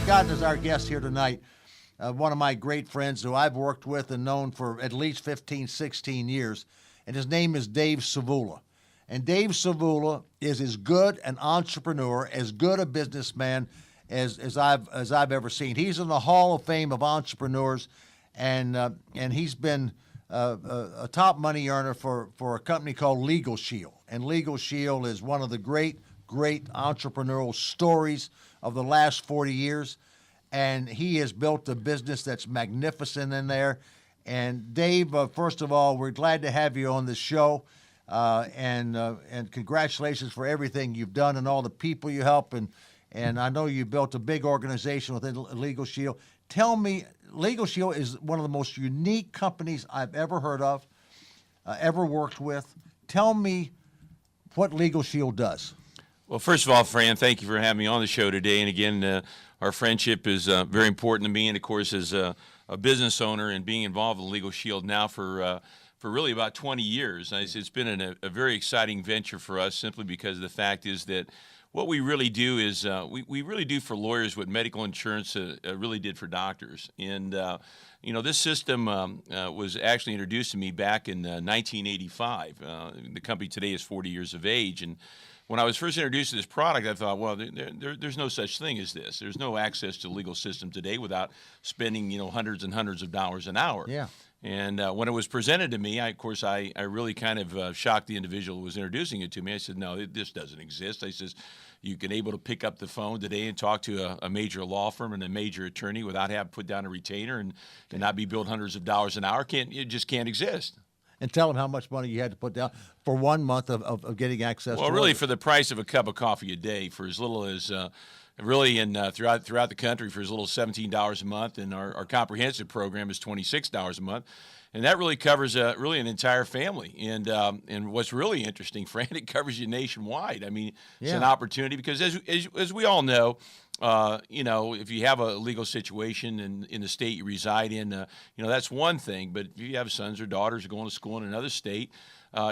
got as our guest here tonight one of my great friends who I've worked with and known for at least 15, 16 years, and his name is Dave Savula. And Dave Savula is as good an entrepreneur, as good a businessman as I've ever seen. He's in the Hall of Fame of entrepreneurs, and he's been a top money earner for a company called Legal Shield. And Legal Shield is one of the great entrepreneurial stories of the last 40 years. And he has built a business that's magnificent in there. And Dave, first of all, we're glad to have you on the show. And congratulations for everything you've done and all the people you help. And I know you built a big organization within Legal Shield. Tell me, Legal Shield is one of the most unique companies I've ever heard of, ever worked with. Tell me what Legal Shield does. Well, first of all, Fran, thank you for having me on the show today. And again, our friendship is very important to me. And of course, as a business owner and being involved with Legal Shield now for really about 20 years, it's been a very exciting venture for us, simply because the fact is that what we really do is we really do for lawyers what medical insurance really did for doctors. And this system was actually introduced to me back in 1985. The company today is 40 years of age, and when I was first introduced to this product, I thought, well, there's no such thing as this. There's no access to the legal system today without spending, hundreds and hundreds of dollars an hour. Yeah. And when it was presented to me, I really kind of shocked the individual who was introducing it to me. I said, no, this doesn't exist. I says, you can able to pick up the phone today and talk to a major law firm and a major attorney without having to put down a retainer and not be billed hundreds of dollars an hour. It just can't exist. And tell them how much money you had to put down for 1 month of getting access to really, for the price of a cup of coffee a day, for as little as throughout the country, for as little as $17 a month, and our comprehensive program is $26 a month, and that really covers really an entire family. And what's really interesting, Fran, it covers you nationwide. I mean, it's an opportunity because as we all know, if you have a legal situation in the state you reside in, that's one thing. But if you have sons or daughters going to school in another state,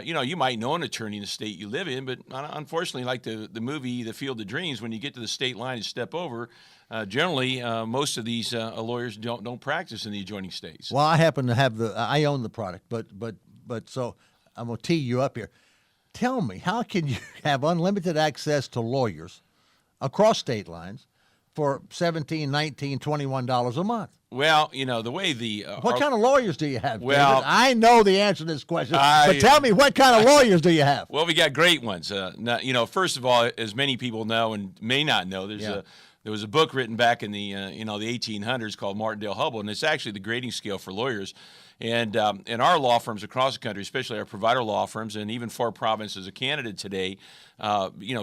you might know an attorney in the state you live in, but unfortunately, like the movie The Field of Dreams, when you get to the state line and step over, generally most of these lawyers don't practice in the adjoining states. Well, I happen to have I own the product, but so I'm going to tee you up here. Tell me, how can you have unlimited access to lawyers across state lines for $17, $19, $21 a month? Well, the way what kind of lawyers do you have, well, David? I know the answer to this question, but tell me, what kind of lawyers do you have? Well, we got great ones. First of all, as many people know and may not know, there was a book written back in the the 1800s called Martindale Hubbell, and it's actually the grading scale for lawyers. And our law firms across the country, especially our provider law firms, and even 4 provinces of Canada today,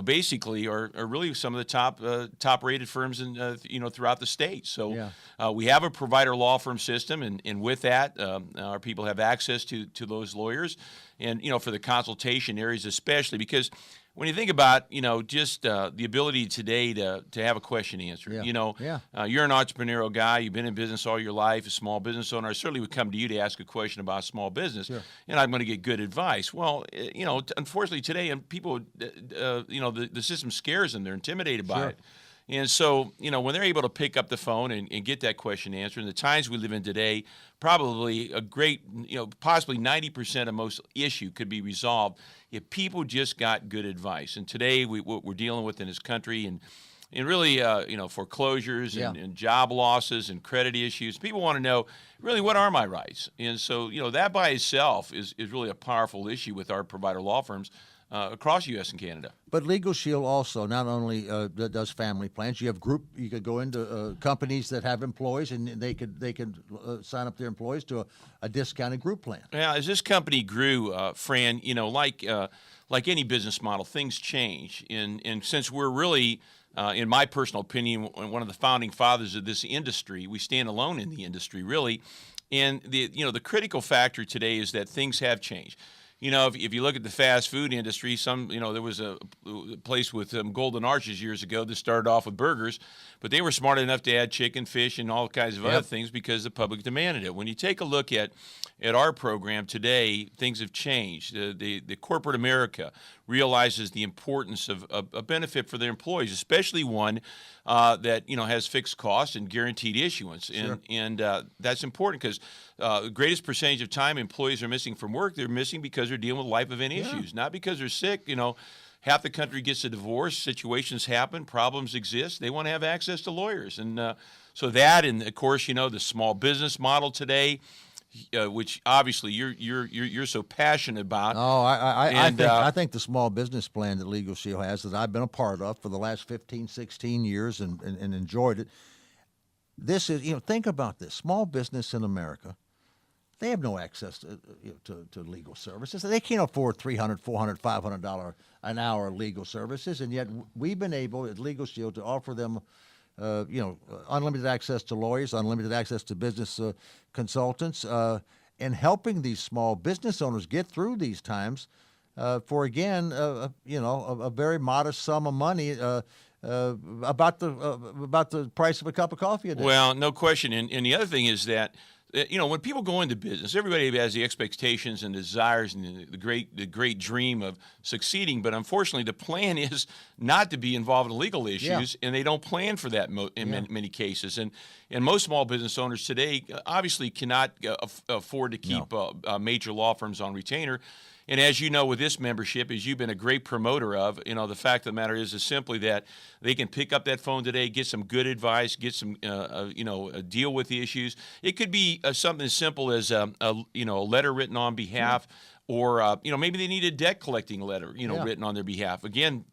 basically are really some of the top rated firms in throughout the state. So we have a provider law firm system, and with that, our people have access to those lawyers, and for the consultation areas especially, because when you think about, just the ability today to have a question answered, you're an entrepreneurial guy, you've been in business all your life, a small business owner. I certainly would come to you to ask a question about small business, and I'm going to get good advice. Well, unfortunately today, and people, the system scares them. They're intimidated by it. And so, when they're able to pick up the phone and get that question answered, in the times we live in today, probably a great, possibly 90% of most issue could be resolved if people just got good advice. And today, what we're dealing with in this country, and really, foreclosures and job losses and credit issues, people want to know, really, what are my rights? And so, that by itself is really a powerful issue with our provider law firms across U.S. and Canada. But Legal Shield also not only does family plans. You have you could go into companies that have employees, and they could sign up their employees to a discounted group plan. Yeah, as this company grew, Fran, like any business model, things change. And since we're really, in my personal opinion, one of the founding fathers of this industry, we stand alone in the industry, really. And the critical factor today is that things have changed. if you look at the fast food industry, there was a place with Golden Arches years ago that started off with burgers, but they were smart enough to add chicken, fish, and all kinds of other things because the public demanded it. When you take a look at our program today, things have changed. The corporate America realizes the importance of a benefit for their employees, especially one that has fixed costs and guaranteed issuance, and that's important because the greatest percentage of time employees are missing from work, they're missing because they're dealing with life event issues, not because they're sick. Half the country gets a divorce, situations happen, problems exist. They want to have access to lawyers, and so that, and of course, the small business model today. Which obviously you're so passionate about. Oh, I think the small business plan that Legal Shield has that I've been a part of for the last 15, 16 years and enjoyed it. This is, think about this. Small business in America, they have no access to legal services. They can't afford $300, $400, $500 an hour legal services, and yet we've been able at Legal Shield to offer them unlimited access to lawyers, unlimited access to business consultants, and helping these small business owners get through these times for, again, a very modest sum of money about the price of a cup of coffee a day. Well, no question. And the other thing is that, when people go into business, everybody has the expectations and desires and the great dream of succeeding. But unfortunately, the plan is not to be involved in legal issues, and they don't plan for that in many cases. And most small business owners today obviously cannot afford to keep major law firms on retainer. And as you know, with this membership, as you've been a great promoter of, the fact of the matter is simply that they can pick up that phone today, get some good advice, get some, deal with the issues. It could be something as simple as a letter written on behalf, or maybe they need a debt collecting letter, written on their behalf. Again,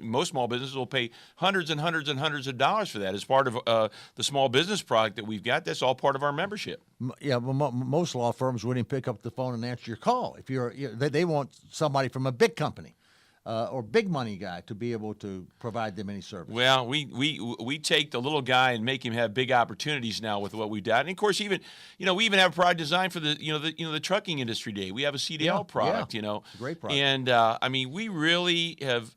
most small businesses will pay hundreds and hundreds and hundreds of dollars for that as part of the small business product that we've got. That's all part of our membership. Yeah, well, most law firms wouldn't pick up the phone and answer your call. If they want somebody from a big company or big money guy to be able to provide them any service. Well, we take the little guy and make him have big opportunities now with what we've done. And of course, we even have a product designed for the trucking industry day. We have a CDL product, great product. And we really have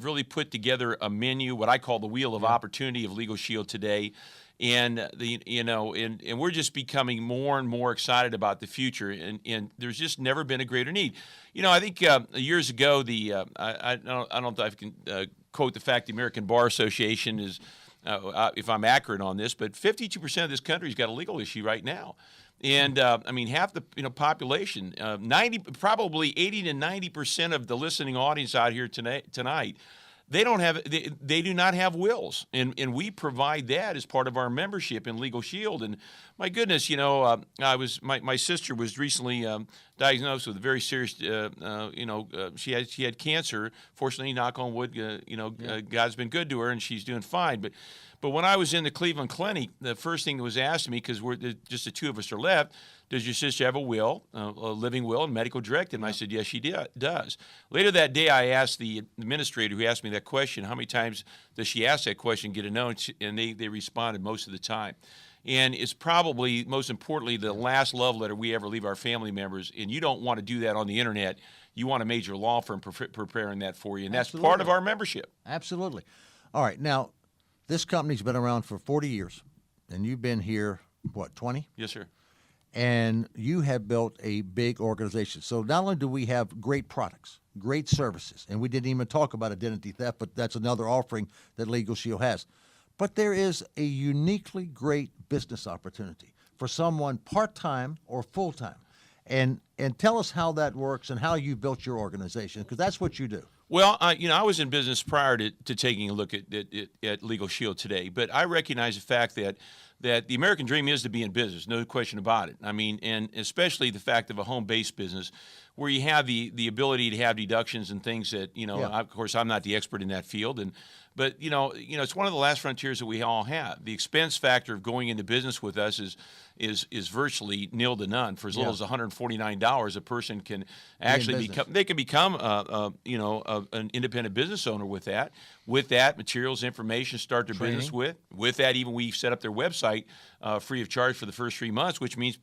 really put together a menu, what I call the wheel of opportunity of Legal Shield today. And and we're just becoming more and more excited about the future, and there's just never been a greater need. I think years ago, I don't know if I can quote the fact the American Bar Association is, if I'm accurate on this, but 52% of this country's got a legal issue right now. And half the population, probably 80 to 90% of the listening audience out here tonight. They do not have wills, and we provide that as part of our membership in Legal Shield. And my goodness, my sister was recently diagnosed with a very serious, she had cancer. Fortunately, knock on wood, God's been good to her, and she's doing fine. But when I was in the Cleveland Clinic, the first thing that was asked of me, because just the two of us are left, does your sister have a will, a living will, and medical directed? And I said, yes, she does. Later that day, I asked the administrator who asked me that question, how many times does she ask that question, get a no? And they responded most of the time. And it's probably, most importantly, the last love letter we ever leave our family members. And you don't want to do that on the internet. You want a major law firm preparing that for you. And that's part of our membership. Absolutely. All right. Now, this company's been around for 40 years, and you've been here, 20? Yes, sir. And you have built a big organization. So not only do we have great products, great services, and we didn't even talk about identity theft, but that's another offering that Legal Shield has. But there is a uniquely great business opportunity for someone part-time or full-time. And tell us how that works and how you built your organization, because that's what you do. Well, I was in business prior to taking a look at Legal Shield today, but I recognize the fact that the American dream is to be in business, no question about it. And especially the fact of a home-based business where you have the ability to have deductions and things that, of course, I'm not the expert in that field, but it's one of the last frontiers that we all have. The expense factor of going into business with us is virtually nil to none. For as little as $149, a person can actually become an independent business owner with that. With that, materials, information, start their business with. With that, even we set up their website free of charge for the first 3 months, which means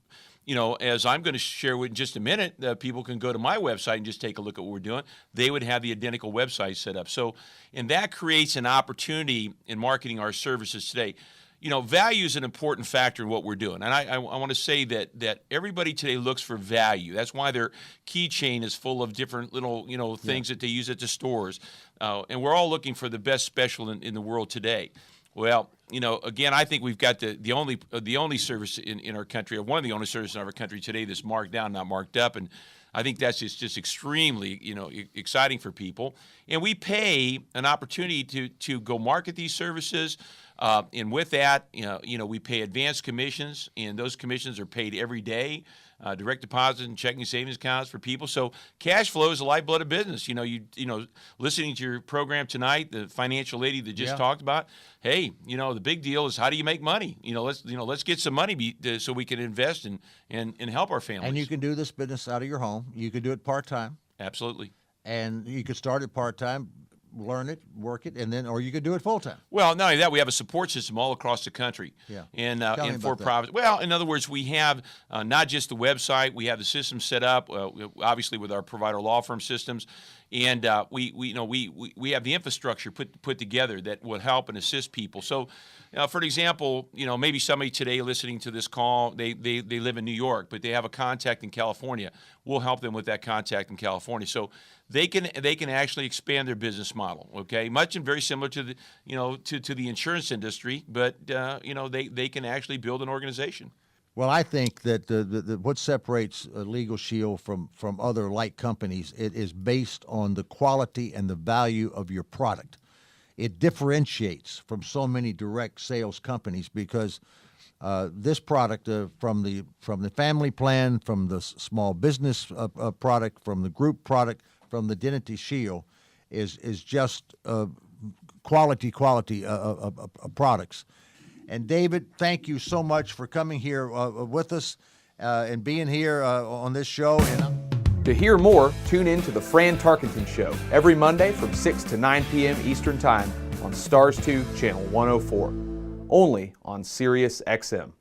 as I'm going to share with in just a minute, people can go to my website and just take a look at what we're doing. They would have the identical website set up. So, and that creates an opportunity in marketing our services today. Value is an important factor in what we're doing. And I want to say that everybody today looks for value. That's why their keychain is full of different little, things that they use at the stores. And we're all looking for the best special in the world today. Well, again, I think we've got the only service in our country, or one of the only services in our country today that's marked down, not marked up. And I think that's just extremely, exciting for people. And we pay an opportunity to go market these services. And with that, we pay advance commissions, and those commissions are paid every day, direct deposit and checking savings accounts for people. So cash flow is the lifeblood of business. Listening to your program tonight, the financial lady that just talked about, hey, the big deal is how do you make money? Let's get some money so we can invest and help our families. And you can do this business out of your home. You could do it part-time. Absolutely. And you could start it part-time, learn it, work it, or you could do it full-time. Well, not only that, we have a support system all across the country. Yeah. And for profit. Well, in other words, we have not just the website, we have the system set up, obviously with our provider law firm systems, and we have the infrastructure put together that will help and assist people. So, for example, maybe somebody today listening to this call, they live in New York, but they have a contact in California. We'll help them with that contact in California. So they can actually expand their business model. Okay, much and very similar to the to the insurance industry, but they can actually build an organization. Well, I think that what separates Legal Shield from other like companies, it is based on the quality and the value of your product. It differentiates from so many direct sales companies because this product from the family plan, from the small business product, from the group product, from the Identity Shield is just quality products. And David, thank you so much for coming here with us and being here on this show. To hear more, tune in to the Fran Tarkenton Show every Monday from 6 to 9 p.m. Eastern Time on Stars 2, Channel 104, only on Sirius XM.